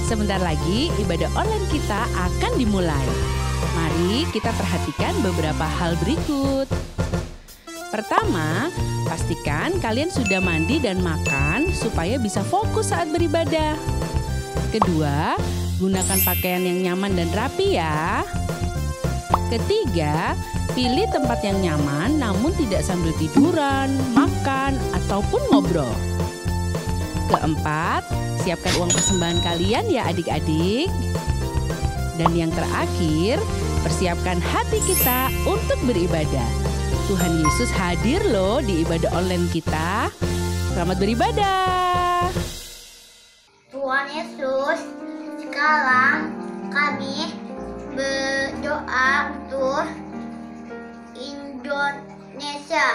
Sebentar lagi ibadah online kita akan dimulai. Mari kita perhatikan beberapa hal berikut. Pertama, pastikan kalian sudah mandi dan makan supaya bisa fokus saat beribadah. Kedua, gunakan pakaian yang nyaman dan rapi ya. Ketiga, pilih tempat yang nyaman namun tidak sambil tiduran, makan, ataupun ngobrol. Keempat, siapkan uang persembahan kalian ya adik-adik. Dan yang terakhir, persiapkan hati kita untuk beribadah. Tuhan Yesus hadir loh di ibadah online kita. Selamat beribadah. Tuhan Yesus, sekarang kami berdoa untuk Indonesia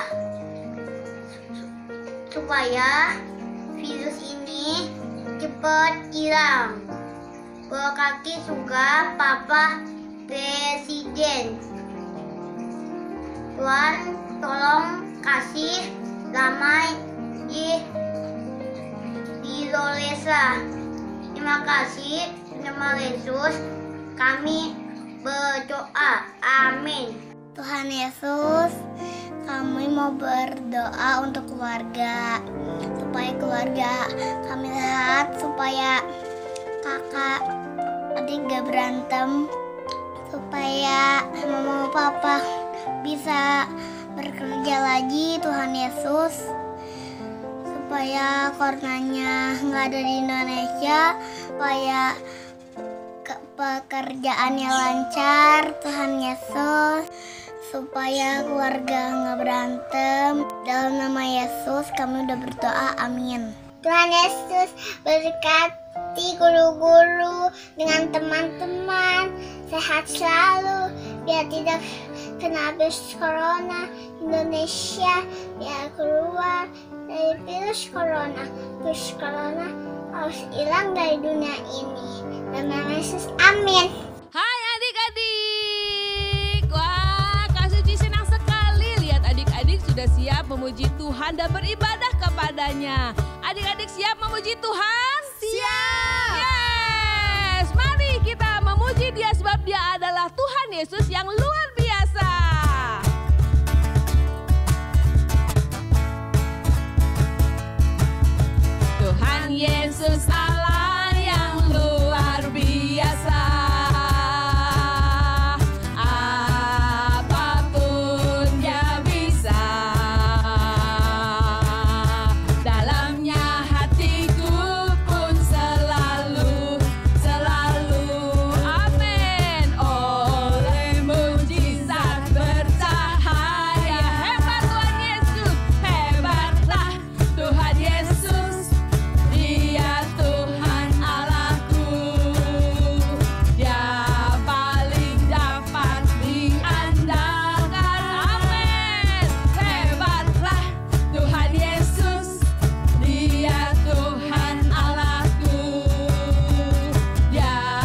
supaya virus ini cepat hilang. Berkati juga Bapak Presiden. Tuhan tolong kasih damai di Indonesia. Terima kasih, nama Yesus kami berdoa. Amin. Tuhan Yesus, kami mau berdoa untuk keluarga, supaya keluarga kami sehat, supaya kakak adik gak berantem, supaya mama papa bisa bekerja lagi, Tuhan Yesus, supaya coronanya nggak ada di Indonesia, supaya pekerjaannya lancar, Tuhan Yesus, supaya keluarga nggak berantem. Dalam nama Yesus kami udah berdoa, amin. Tuhan Yesus berkati guru-guru dengan teman-teman, sehat selalu, biar tidak kena virus corona. Indonesia biar keluar dari virus corona. Virus corona harus hilang dari dunia ini. Dalam nama Yesus, amin. Hai adik-adik. Wah, Kak Suci senang sekali lihat adik-adik sudah siap memuji Tuhan dan beribadah kepadanya. Adik-adik siap memuji Tuhan? Siap. Yes, mari kita memuji Dia sebab Dia adalah Tuhan Yesus yang luar biasa. Tuhan Yesus Allah yang luar biasa. Apapun Dia bisa. Dalamnya hatiku pun selalu amin. Oleh mujizat bercahaya. Hebat Tuhan Yesus, hebatlah Tuhan Yesus. Dia Tuhan Allahku, Dia paling dapat diandalkan. Amin. Hebatlah Tuhan Yesus, Dia Tuhan Allahku, Dia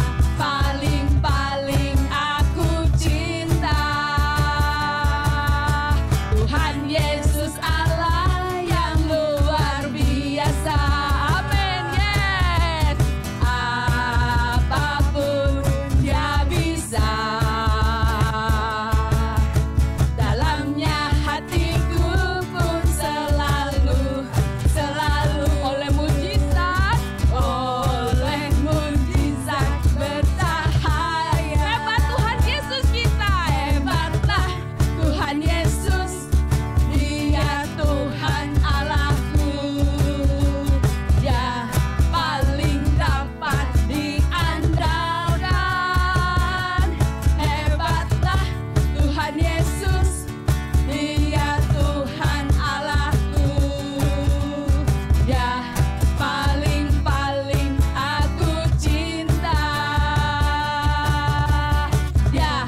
paling aku cinta. Tuhan Yesus Allah yang luar biasa. Amin. Yes. Apapun Dia bisa. Dalamnya hatiku pun selalu oleh mujizat bercahaya. Hebat Tuhan Yesus kita, hebatlah Tuhan Yesus, Dia Tuhan Allahku, Dia paling dapat diandalkan. Hebatlah Tuhan Yesus, Dia Tuhan Allahku, Dia paling aku cinta. Dia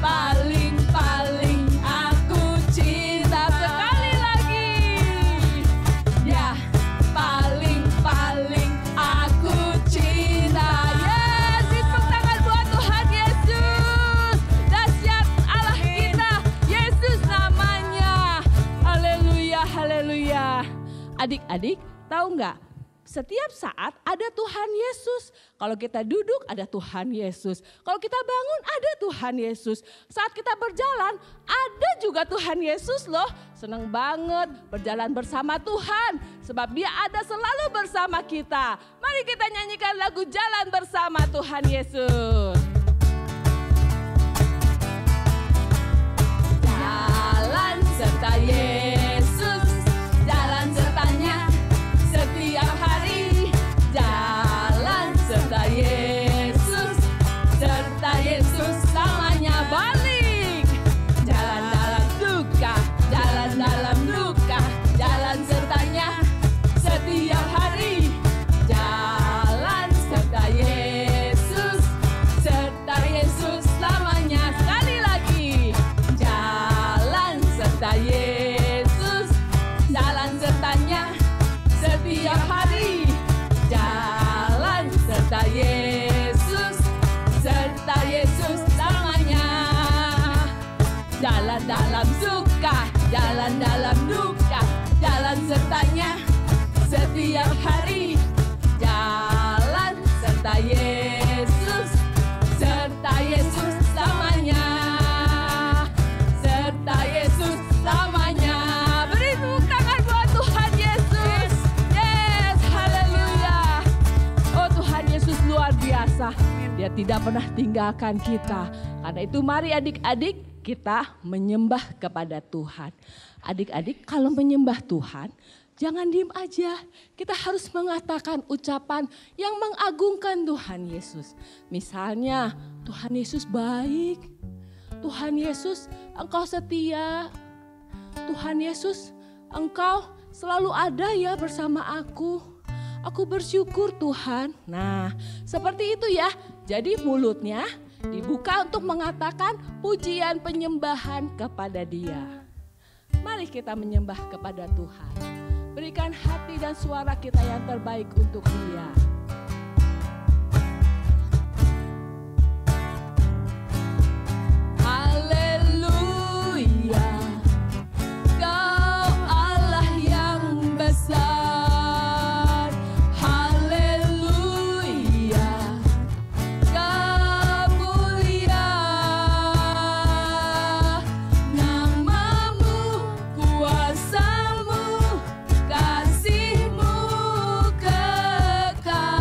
paling aku cinta. Sekali lagi, Dia paling aku cinta. Yes, tepuk tangan buat Tuhan Yesus. Dahsyat Allah kita, Yesus namanya. Haleluya, haleluya. Adik-adik, tahu nggak? setiap saat ada Tuhan Yesus. Kalau kita duduk ada Tuhan Yesus. Kalau kita bangun ada Tuhan Yesus. Saat kita berjalan ada juga Tuhan Yesus loh. Senang banget berjalan bersama Tuhan. Sebab Dia ada selalu bersama kita. Mari kita nyanyikan lagu Jalan Bersama Tuhan Yesus. Jalan serta Yesus, jalan sertanya setiap hari. Jalan serta Yesus selamanya. Balik. Jalan dalam suka, jalan dalam duka, jalan sertanya setiap hari. Jalan serta Yesus selamanya. Sekali lagi. Jalan serta Yesus, jalan sertanya setiap hari. Jalan serta Yesus selamanya. Jalan dalam suka, jalan dalam duka, jalan sertanya setiap hari. Jalan serta Yesus selamanya. Serta Yesus selamanya. Beri tepuk tangan buat Tuhan Yesus. Yes, haleluya. Oh, Tuhan Yesus luar biasa. Dia tidak pernah tinggalkan kita. Karena itu mari adik-adik kita menyembah kepada Tuhan. Adik-adik kalau menyembah Tuhan, jangan diem aja. Kita harus mengatakan ucapan yang mengagungkan Tuhan Yesus. Misalnya, Tuhan Yesus baik. Tuhan Yesus, Engkau setia. Tuhan Yesus, Engkau selalu ada ya bersama aku. Aku bersyukur Tuhan. Nah, seperti itu ya. Jadi mulutnya dibuka untuk mengatakan pujian penyembahan kepada Dia. Mari kita menyembah kepada Tuhan. Berikan hati dan suara kita yang terbaik untuk Dia. Haleluya, Kau Allah yang besar. Haleluya, Kau mulia. Namamu, kuasamu, kasihmu kekal.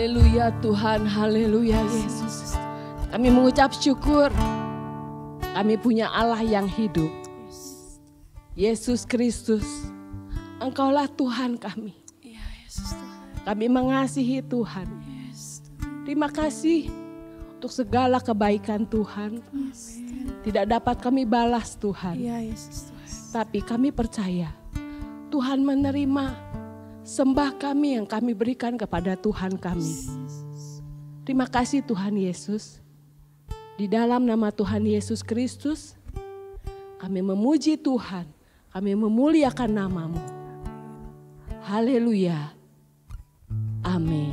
Haleluya Tuhan, haleluya Yesus. Kami mengucap syukur. Kami punya Allah yang hidup. Yesus Kristus, Engkaulah Tuhan kami. Kami mengasihi Tuhan. Terima kasih untuk segala kebaikan Tuhan. Tidak dapat kami balas Tuhan. Tapi kami percaya Tuhan menerima sembah kami yang kami berikan kepada Tuhan kami. Terima kasih Tuhan Yesus. Di dalam nama Tuhan Yesus Kristus, kami memuji Tuhan. Kami memuliakan nama-Mu. Haleluya. Amin.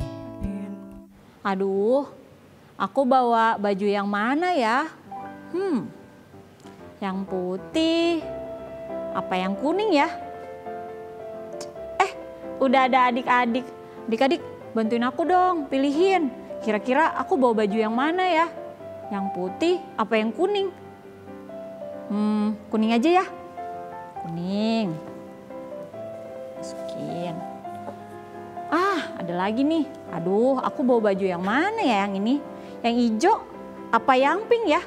Aduh, aku bawa baju yang mana ya? Yang putih, apa yang kuning ya? Udah ada adik-adik. Adik-adik, bantuin aku dong, pilihin. Kira-kira aku bawa baju yang mana ya? Yang putih, apa yang kuning? Kuning aja ya. Kuning. Masukin. Ada lagi nih. Aduh, aku bawa baju yang mana ya yang ini? Yang hijau apa yang pink ya?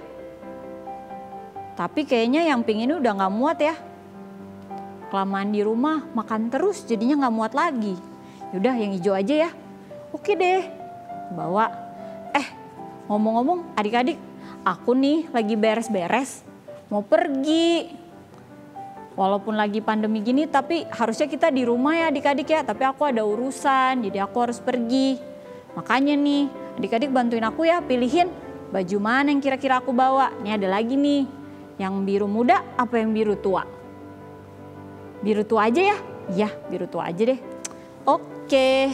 Tapi kayaknya yang pink ini udah gak muat ya. Kelamaan di rumah makan terus jadinya gak muat lagi. Yaudah yang hijau aja ya. Oke deh. Bawa. Ngomong-ngomong adik-adik, aku nih lagi beres-beres. Mau pergi. Walaupun lagi pandemi gini tapi harusnya kita di rumah ya adik-adik ya. Tapi aku ada urusan jadi aku harus pergi. Makanya nih adik-adik bantuin aku ya pilihin baju mana yang kira-kira aku bawa. Nih ada lagi nih. Yang biru muda apa yang biru tua? Biru tua aja ya? Iya biru tua aja deh. Oke.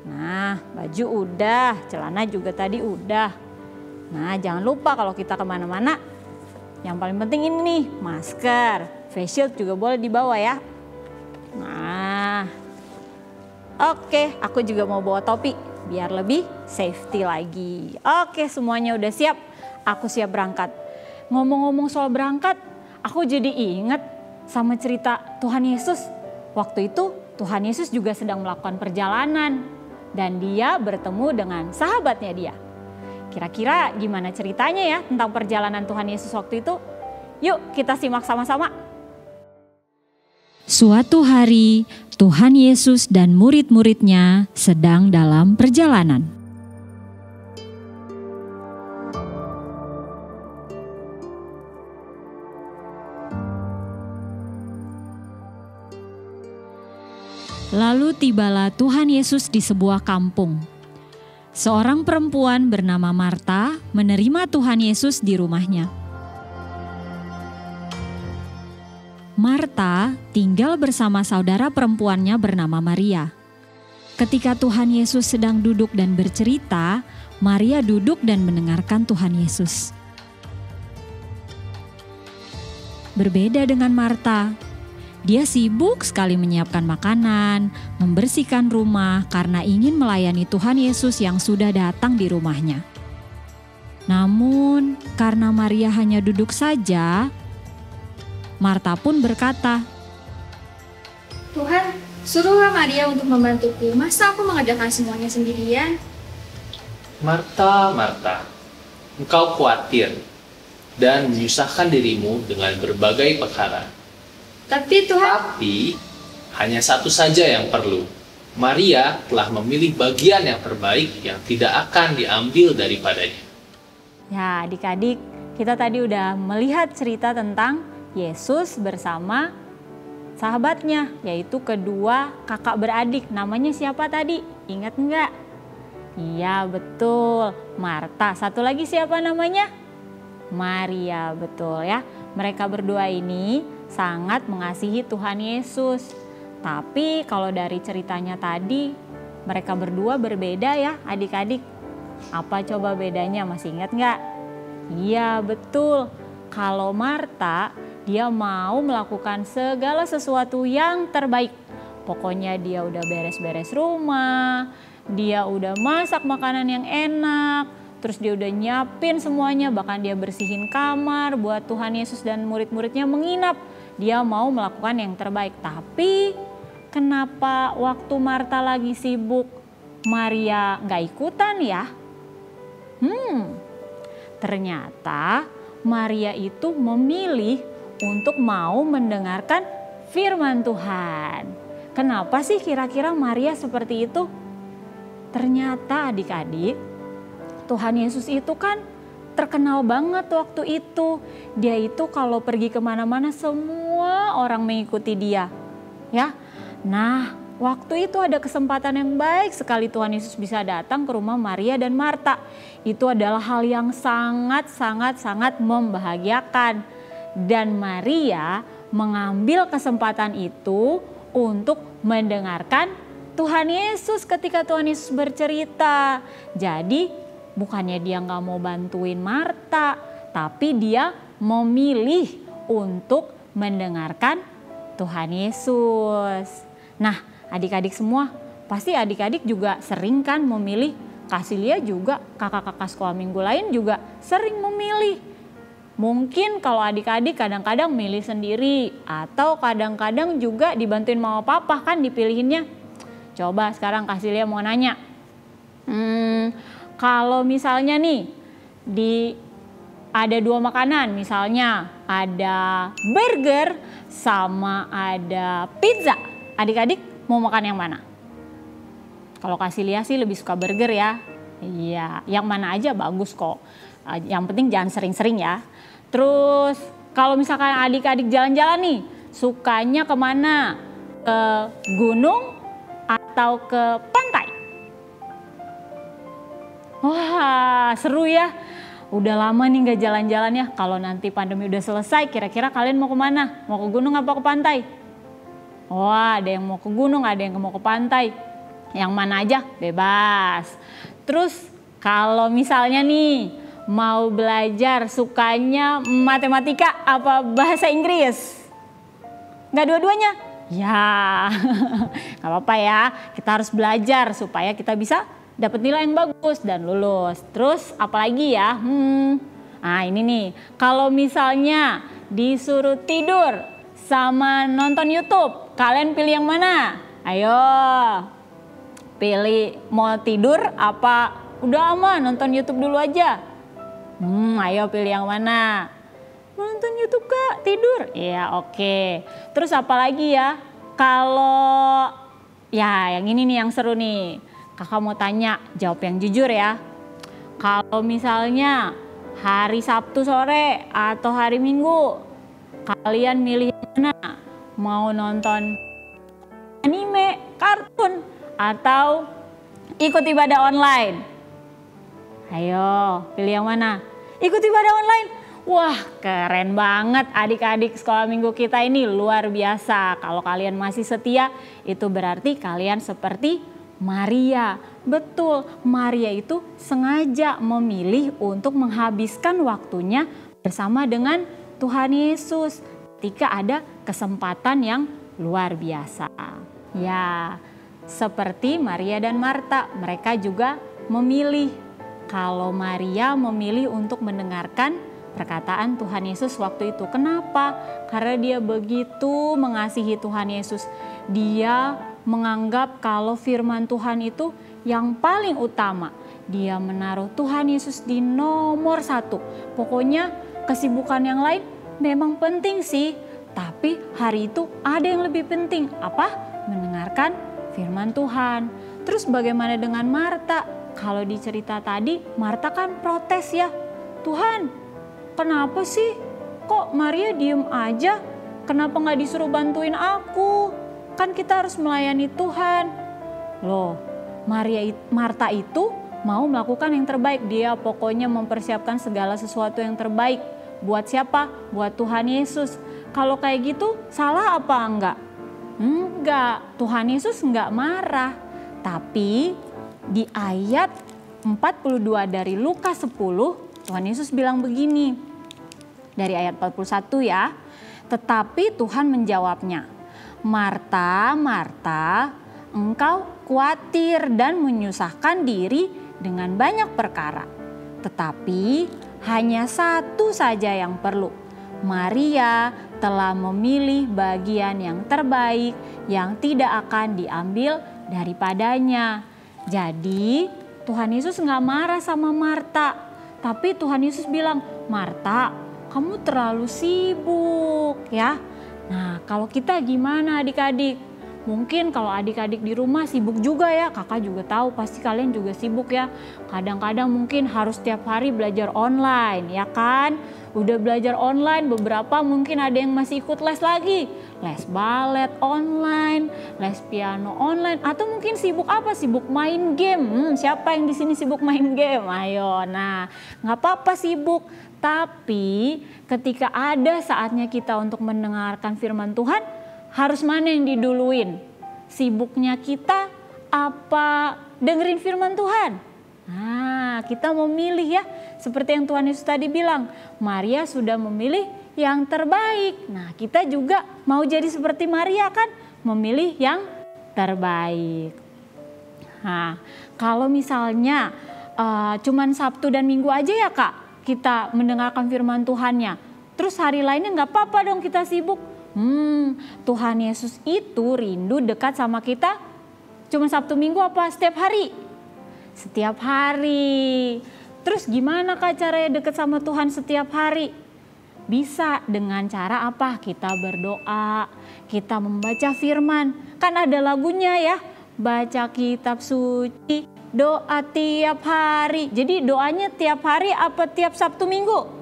Nah baju udah, celana juga tadi udah. Nah jangan lupa kalau kita kemana-mana. Yang paling penting ini nih masker. Face shield juga boleh dibawa ya. Nah. Oke aku juga mau bawa topi. Biar lebih safety lagi. Oke semuanya udah siap. Aku siap berangkat. Ngomong-ngomong soal berangkat. Aku jadi inget sama cerita Tuhan Yesus. Waktu itu Tuhan Yesus juga sedang melakukan perjalanan. Dan dia bertemu dengan sahabatnya dia. Kira-kira gimana ceritanya ya tentang perjalanan Tuhan Yesus waktu itu? Yuk kita simak sama-sama. Suatu hari Tuhan Yesus dan murid-muridnya sedang dalam perjalanan. Lalu tibalah Tuhan Yesus di sebuah kampung. Seorang perempuan bernama Marta menerima Tuhan Yesus di rumahnya. Marta tinggal bersama saudara perempuannya bernama Maria. Ketika Tuhan Yesus sedang duduk dan bercerita, Maria duduk dan mendengarkan Tuhan Yesus. Berbeda dengan Marta, dia sibuk sekali menyiapkan makanan, membersihkan rumah karena ingin melayani Tuhan Yesus yang sudah datang di rumahnya. Namun, karena Maria hanya duduk saja, Marta pun berkata, Tuhan, suruhlah Maria untuk membantuku. Masa aku mengerjakan semuanya sendirian? Marta, Marta, engkau khawatir dan menyusahkan dirimu dengan berbagai perkara. Tapi Tuhan... Tapi hanya satu saja yang perlu. Maria telah memilih bagian yang terbaik yang tidak akan diambil daripadanya. Ya adik-adik, kita tadi udah melihat cerita tentang Yesus bersama sahabatnya, yaitu kedua kakak beradik. Namanya siapa tadi? Ingat enggak? Iya betul, Marta. Satu lagi siapa namanya? Maria, betul ya. Mereka berdua ini sangat mengasihi Tuhan Yesus. Tapi kalau dari ceritanya tadi, mereka berdua berbeda ya adik-adik. Apa coba bedanya, masih ingat nggak? Iya betul, kalau Marta dia mau melakukan segala sesuatu yang terbaik. Pokoknya dia udah beres-beres rumah, dia udah masak makanan yang enak, terus dia udah nyiapin semuanya, bahkan dia bersihin kamar buat Tuhan Yesus dan murid-muridnya menginap. Dia mau melakukan yang terbaik. Tapi kenapa waktu Marta lagi sibuk Maria nggak ikutan ya? Ternyata Maria itu memilih untuk mau mendengarkan firman Tuhan. Kenapa sih kira-kira Maria seperti itu? Ternyata adik-adik, Tuhan Yesus itu kan terkenal banget waktu itu. Dia itu kalau pergi kemana-mana semua orang mengikuti dia. Ya, nah waktu itu ada kesempatan yang baik sekali Tuhan Yesus bisa datang ke rumah Maria dan Marta. Itu adalah hal yang sangat membahagiakan. Dan Maria mengambil kesempatan itu untuk mendengarkan Tuhan Yesus ketika Tuhan Yesus bercerita. Jadi bukannya dia nggak mau bantuin Marta, tapi dia memilih untuk mendengarkan Tuhan Yesus. Nah, adik-adik semua, pasti adik-adik juga sering kan memilih. Kasilia juga, kakak-kakak sekolah minggu lain juga sering memilih. Mungkin kalau adik-adik kadang-kadang milih sendiri atau kadang-kadang juga dibantuin mama papa kan dipilihinnya. Coba sekarang Kasilia mau nanya. Kalau misalnya nih ada 2 makanan, misalnya ada burger sama ada pizza. Adik-adik mau makan yang mana? Kalau Kasilia sih lebih suka burger ya. Iya, yang mana aja bagus kok. Yang penting jangan sering-sering ya. Terus kalau misalkan adik-adik jalan-jalan nih, sukanya kemana? Ke gunung atau ke pantai? Wah, seru ya. Udah lama nih gak jalan-jalan ya. Kalau nanti pandemi udah selesai, kira-kira kalian mau kemana? Mau ke gunung apa ke pantai? Wah, ada yang mau ke gunung, ada yang mau ke pantai. Yang mana aja, bebas. Terus kalau misalnya nih mau belajar, sukanya matematika apa bahasa Inggris? Gak dua-duanya? Ya, gak apa-apa ya. Kita harus belajar supaya kita bisa dapat nilai yang bagus dan lulus. Terus apalagi ya? Nah ini nih, kalau misalnya disuruh tidur sama nonton YouTube, kalian pilih yang mana? Ayo, pilih mau tidur apa udah aman nonton YouTube dulu aja? Ayo pilih yang mana? Nonton YouTube Kak, tidur? Iya oke. Terus apalagi ya? Kalau ya yang ini nih yang seru nih. Kakak mau tanya, jawab yang jujur ya. Kalau misalnya hari Sabtu sore atau hari Minggu, kalian milih mana? Mau nonton anime, kartun, atau ikut ibadah online? Ayo, pilih yang mana? Ikut ibadah online? Wah, keren banget adik-adik sekolah minggu kita ini, luar biasa. Kalau kalian masih setia, itu berarti kalian seperti Maria. Betul, Maria itu sengaja memilih untuk menghabiskan waktunya bersama dengan Tuhan Yesus ketika ada kesempatan yang luar biasa. Ya, seperti Maria dan Marta, mereka juga memilih. Kalau Maria memilih untuk mendengarkan perkataan Tuhan Yesus waktu itu. Kenapa? Karena dia begitu mengasihi Tuhan Yesus. Dia menganggap kalau firman Tuhan itu yang paling utama. Dia menaruh Tuhan Yesus di nomor 1. Pokoknya kesibukan yang lain memang penting sih. Tapi hari itu ada yang lebih penting. Apa? Mendengarkan firman Tuhan. Terus bagaimana dengan Marta? Kalau di cerita tadi Marta kan protes ya. Tuhan, kenapa sih kok Maria diem aja? Kenapa gak disuruh bantuin aku? Kan kita harus melayani Tuhan. Loh, Marta itu mau melakukan yang terbaik. Dia pokoknya mempersiapkan segala sesuatu yang terbaik. Buat siapa? Buat Tuhan Yesus. Kalau kayak gitu salah apa enggak? Enggak, Tuhan Yesus enggak marah. Tapi di ayat 42 dari Lukas 10, Tuhan Yesus bilang begini. Dari ayat 41 ya. Tetapi Tuhan menjawabnya, Marta, Marta, engkau khawatir dan menyusahkan diri dengan banyak perkara. Tetapi hanya satu saja yang perlu. Maria telah memilih bagian yang terbaik yang tidak akan diambil daripadanya. Jadi Tuhan Yesus nggak marah sama Marta, tapi Tuhan Yesus bilang, Marta, kamu terlalu sibuk ya. Nah, kalau kita gimana adik-adik? Mungkin kalau adik-adik di rumah sibuk juga ya, kakak juga tahu pasti kalian juga sibuk ya. Kadang-kadang mungkin harus tiap hari belajar online ya kan. Udah belajar online, beberapa mungkin ada yang masih ikut les lagi. Les balet online, les piano online, atau mungkin sibuk apa? Sibuk main game. Siapa yang di sini sibuk main game? Ayo, nah nggak apa-apa sibuk. Tapi ketika ada saatnya kita untuk mendengarkan firman Tuhan, harus mana yang diduluin? Sibuknya kita apa dengerin firman Tuhan? Nah, kita memilih ya. Seperti yang Tuhan Yesus tadi bilang, Maria sudah memilih yang terbaik. Nah, kita juga mau jadi seperti Maria kan? Memilih yang terbaik. Nah, kalau misalnya cuman Sabtu dan Minggu aja ya Kak, kita mendengarkan firman Tuhannya. Terus hari lainnya nggak apa-apa dong kita sibuk. Tuhan Yesus itu rindu dekat sama kita cuma Sabtu Minggu apa setiap hari? Setiap hari. Terus gimana Kak caranya dekat sama Tuhan setiap hari? Bisa dengan cara apa? Kita berdoa, kita membaca firman. Kan ada lagunya ya, baca kitab suci, doa tiap hari. Jadi doanya tiap hari apa tiap Sabtu Minggu?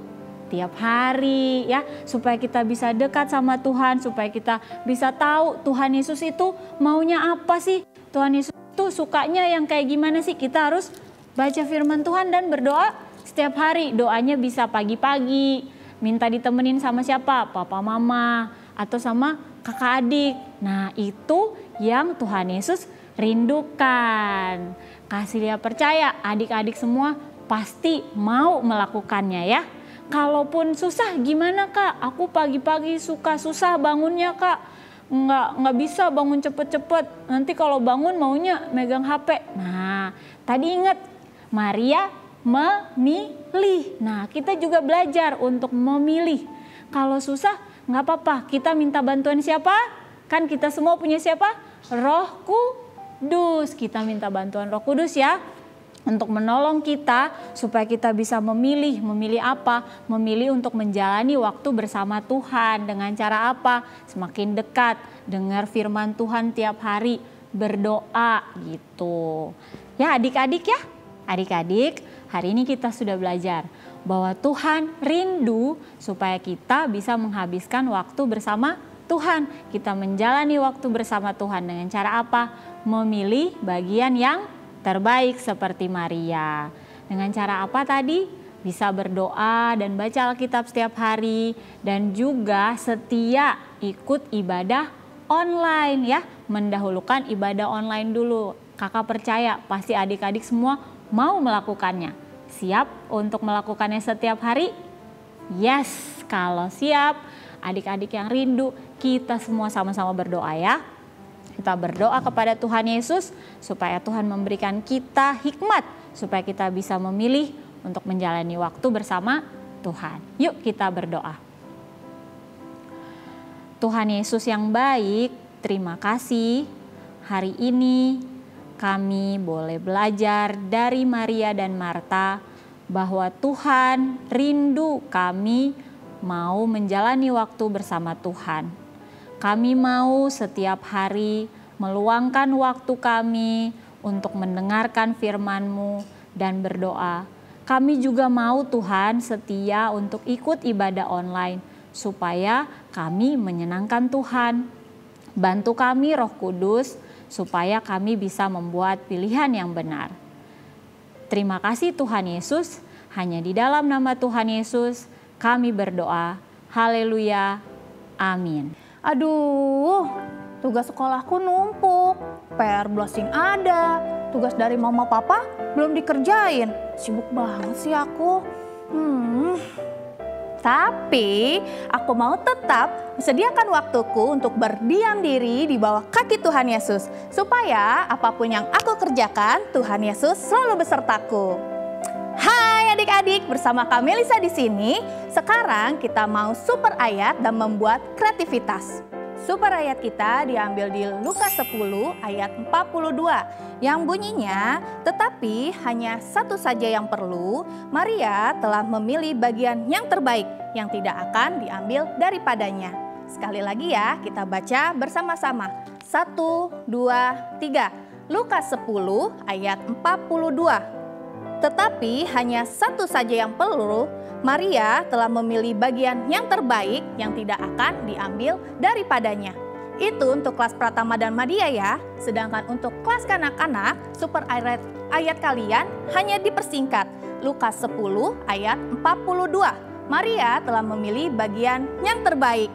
Tiap hari ya, supaya kita bisa dekat sama Tuhan, supaya kita bisa tahu Tuhan Yesus itu maunya apa sih, Tuhan Yesus itu sukanya yang kayak gimana sih. Kita harus baca firman Tuhan dan berdoa setiap hari. Doanya bisa pagi-pagi, minta ditemenin sama siapa, papa mama atau sama kakak adik. Nah itu yang Tuhan Yesus rindukan. Kasih dia percaya, adik-adik semua pasti mau melakukannya ya. Kalaupun susah gimana Kak? Aku pagi-pagi suka susah bangunnya Kak. Nggak bisa bangun cepet-cepet. Nanti kalau bangun maunya megang HP. Nah tadi ingat Maria memilih. Nah kita juga belajar untuk memilih. Kalau susah nggak apa-apa. Kita minta bantuan siapa? Kan kita semua punya siapa? Roh Kudus. Kita minta bantuan Roh Kudus ya. Untuk menolong kita supaya kita bisa memilih apa? Memilih untuk menjalani waktu bersama Tuhan. Dengan cara apa? Semakin dekat, dengar firman Tuhan tiap hari, berdoa gitu. Ya adik-adik ya, adik-adik hari ini kita sudah belajar bahwa Tuhan rindu supaya kita bisa menghabiskan waktu bersama Tuhan. Kita menjalani waktu bersama Tuhan dengan cara apa? Memilih bagian yang terbaik seperti Maria. Dengan cara apa tadi? Bisa berdoa dan baca Alkitab setiap hari. Dan juga setia ikut ibadah online ya. Mendahulukan ibadah online dulu. Kakak percaya pasti adik-adik semua mau melakukannya. Siap untuk melakukannya setiap hari? Yes, kalau siap adik-adik yang rindu kita semua sama-sama berdoa ya. Kita berdoa kepada Tuhan Yesus supaya Tuhan memberikan kita hikmat supaya kita bisa memilih untuk menjalani waktu bersama Tuhan. Yuk kita berdoa. Tuhan Yesus yang baik, terima kasih hari ini kami boleh belajar dari Maria dan Marta bahwa Tuhan rindu kami mau menjalani waktu bersama Tuhan. Kami mau setiap hari meluangkan waktu kami untuk mendengarkan firman-Mu dan berdoa. Kami juga mau Tuhan setia untuk ikut ibadah online supaya kami menyenangkan Tuhan. Bantu kami Roh Kudus supaya kami bisa membuat pilihan yang benar. Terima kasih Tuhan Yesus, hanya di dalam nama Tuhan Yesus kami berdoa. Haleluya. Amin. Aduh, tugas sekolahku numpuk, PR blushing ada, tugas dari mama papa belum dikerjain. Sibuk banget sih aku. Tapi aku mau tetap sediakan waktuku untuk berdiam diri di bawah kaki Tuhan Yesus. Supaya apapun yang aku kerjakan, Tuhan Yesus selalu besertaku. Hai adik-adik, bersama Kak Melisa di sini. Sekarang kita mau super ayat dan membuat kreativitas. Super ayat kita diambil di Lukas 10 ayat 42 yang bunyinya, tetapi hanya satu saja yang perlu, Maria telah memilih bagian yang terbaik yang tidak akan diambil daripadanya. Sekali lagi ya, kita baca bersama-sama. 1, 2, 3. Lukas 10 ayat 42. Tetapi hanya satu saja yang perlu, Maria telah memilih bagian yang terbaik yang tidak akan diambil daripadanya. Itu untuk kelas Pratama dan Madya ya. Sedangkan untuk kelas kanak-kanak, super ayat kalian hanya dipersingkat. Lukas 10 ayat 42. Maria telah memilih bagian yang terbaik.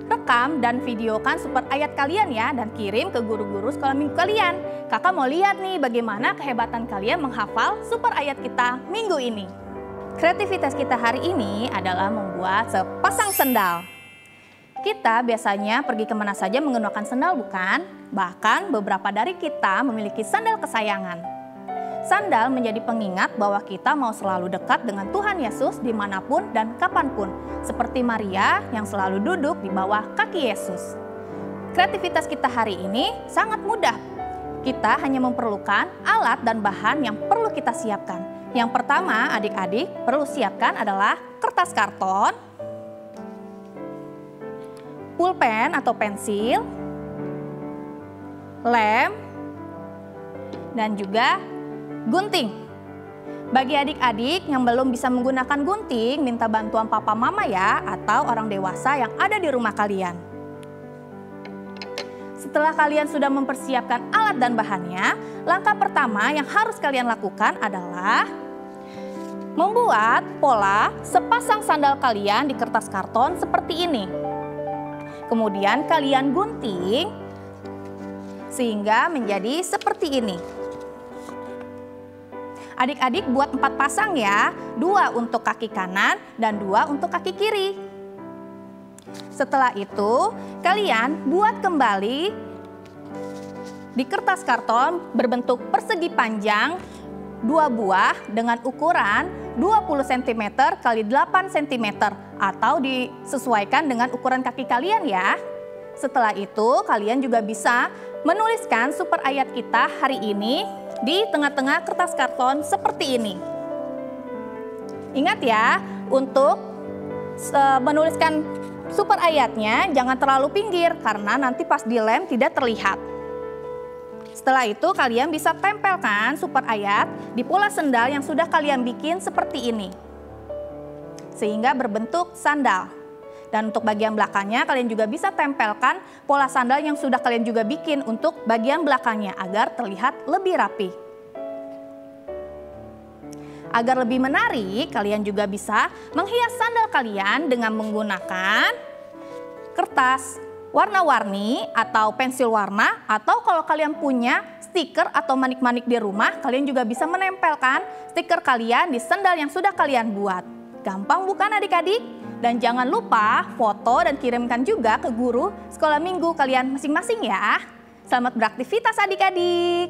Rekam dan videokan super ayat kalian ya dan kirim ke guru-guru sekolah minggu kalian. Kakak mau lihat nih bagaimana kehebatan kalian menghafal super ayat kita minggu ini. Kreativitas kita hari ini adalah membuat sepasang sendal. Kita biasanya pergi kemana saja menggunakan sendal bukan? Bahkan beberapa dari kita memiliki sandal kesayangan. Sandal menjadi pengingat bahwa kita mau selalu dekat dengan Tuhan Yesus dimanapun dan kapanpun. Seperti Maria yang selalu duduk di bawah kaki Yesus. Kreativitas kita hari ini sangat mudah. Kita hanya memerlukan alat dan bahan yang perlu kita siapkan. Yang pertama adik-adik perlu siapkan adalah kertas karton, pulpen atau pensil, lem, dan juga gunting. Bagi adik-adik yang belum bisa menggunakan gunting, minta bantuan papa mama ya, atau orang dewasa yang ada di rumah kalian. Setelah kalian sudah mempersiapkan alat dan bahannya, langkah pertama yang harus kalian lakukan adalah membuat pola sepasang sandal kalian di kertas karton seperti ini. Kemudian kalian gunting sehingga menjadi seperti ini. Adik-adik buat 4 pasang ya, 2 untuk kaki kanan dan 2 untuk kaki kiri. Setelah itu kalian buat kembali di kertas karton berbentuk persegi panjang 2 buah dengan ukuran 20 cm x 8 cm atau disesuaikan dengan ukuran kaki kalian ya. Setelah itu kalian juga bisa menuliskan super ayat kita hari ini di tengah-tengah kertas karton seperti ini. Ingat ya, untuk menuliskan super ayatnya jangan terlalu pinggir karena nanti pas dilem tidak terlihat. Setelah itu kalian bisa tempelkan super ayat di pola sendal yang sudah kalian bikin seperti ini. Sehingga berbentuk sandal. Dan untuk bagian belakangnya kalian juga bisa tempelkan pola sandal yang sudah kalian juga bikin untuk bagian belakangnya agar terlihat lebih rapi. Agar lebih menarik, kalian juga bisa menghias sandal kalian dengan menggunakan kertas warna-warni atau pensil warna, atau kalau kalian punya stiker atau manik-manik di rumah, kalian juga bisa menempelkan stiker kalian di sandal yang sudah kalian buat. Gampang bukan adik-adik? Dan jangan lupa foto dan kirimkan juga ke guru sekolah minggu kalian masing-masing ya. Selamat beraktivitas adik-adik.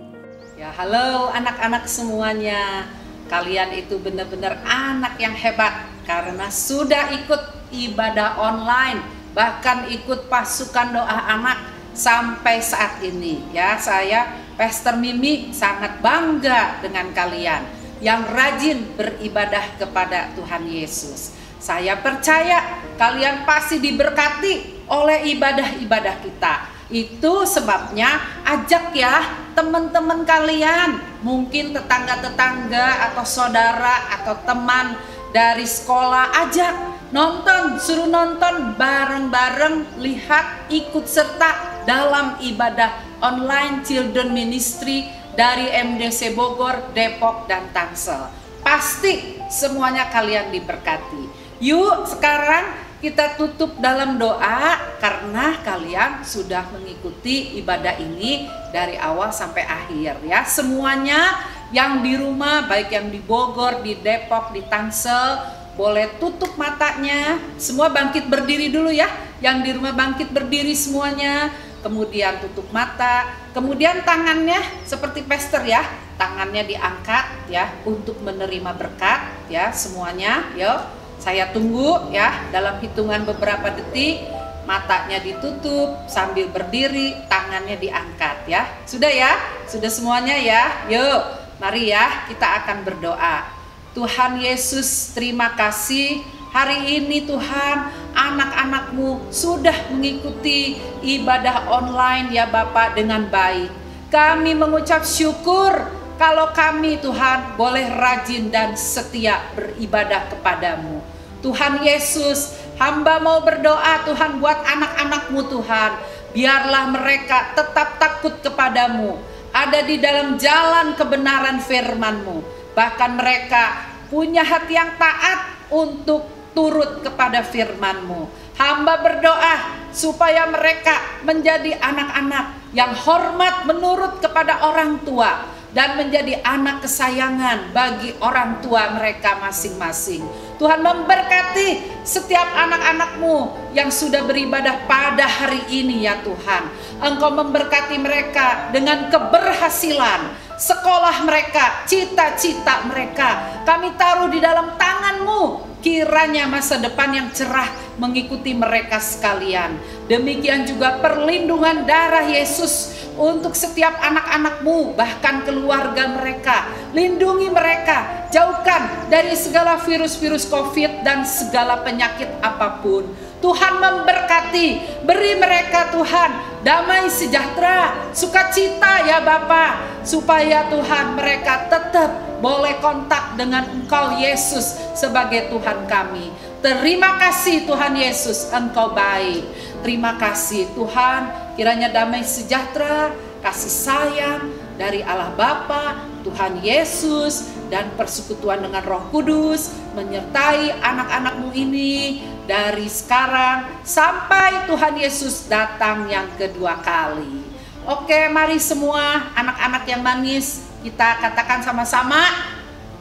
Ya, halo anak-anak semuanya. Kalian itu benar-benar anak yang hebat karena sudah ikut ibadah online, bahkan ikut pasukan doa anak sampai saat ini. Ya, saya Pastor Mimi sangat bangga dengan kalian yang rajin beribadah kepada Tuhan Yesus. Saya percaya kalian pasti diberkati oleh ibadah-ibadah kita. Itu sebabnya ajak ya teman-teman kalian, mungkin tetangga-tetangga atau saudara atau teman dari sekolah, ajak nonton, suruh nonton bareng-bareng, lihat, ikut serta dalam ibadah online Children Ministry dari MDC Bogor, Depok, dan Tangsel. Pasti semuanya kalian diberkati. Yuk sekarang kita tutup dalam doa karena kalian sudah mengikuti ibadah ini dari awal sampai akhir ya. Semuanya yang di rumah, baik yang di Bogor, di Depok, di Tangsel, boleh tutup matanya. Semua bangkit berdiri dulu ya. Yang di rumah bangkit berdiri semuanya. Kemudian tutup mata. Kemudian tangannya seperti pastor ya. Tangannya diangkat ya untuk menerima berkat ya semuanya. Yuk. Saya tunggu ya dalam hitungan beberapa detik. matanya ditutup sambil berdiri, tangannya diangkat ya. Sudah ya? Sudah semuanya ya? Yuk, mari ya kita akan berdoa. Tuhan Yesus, terima kasih. Hari ini Tuhan, anak-anak-Mu sudah mengikuti ibadah online ya Bapak dengan baik. Kami mengucap syukur kalau kami Tuhan boleh rajin dan setia beribadah kepadamu. Tuhan Yesus, hamba mau berdoa Tuhan buat anak-anak-Mu Tuhan. Biarlah mereka tetap takut kepadamu, ada di dalam jalan kebenaran firman-Mu. Bahkan mereka punya hati yang taat untuk turut kepada firman-Mu. Hamba berdoa supaya mereka menjadi anak-anak yang hormat menurut kepada orang tua dan menjadi anak kesayangan bagi orang tua mereka masing-masing. Tuhan memberkati setiap anak-anak-Mu yang sudah beribadah pada hari ini ya Tuhan. Engkau memberkati mereka dengan keberhasilan sekolah mereka, cita-cita mereka. Kami taruh di dalam tangan-Mu. Kiranya masa depan yang cerah mengikuti mereka sekalian. Demikian juga perlindungan darah Yesus untuk setiap anak-anak-Mu, bahkan keluarga mereka. Lindungi mereka, jauhkan dari segala virus-virus COVID dan segala penyakit apapun. Tuhan memberkati, beri mereka Tuhan damai sejahtera, sukacita ya Bapa, supaya Tuhan mereka tetap boleh kontak dengan Engkau Yesus sebagai Tuhan kami. Terima kasih Tuhan Yesus, Engkau baik. Terima kasih Tuhan, kiranya damai sejahtera, kasih sayang dari Allah Bapa, Tuhan Yesus, dan persekutuan dengan Roh Kudus menyertai anak-anak-Mu ini dari sekarang sampai Tuhan Yesus datang yang kedua kali. Oke, mari semua anak-anak yang manis kita katakan sama-sama,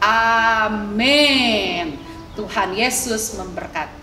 amin. Tuhan Yesus memberkati.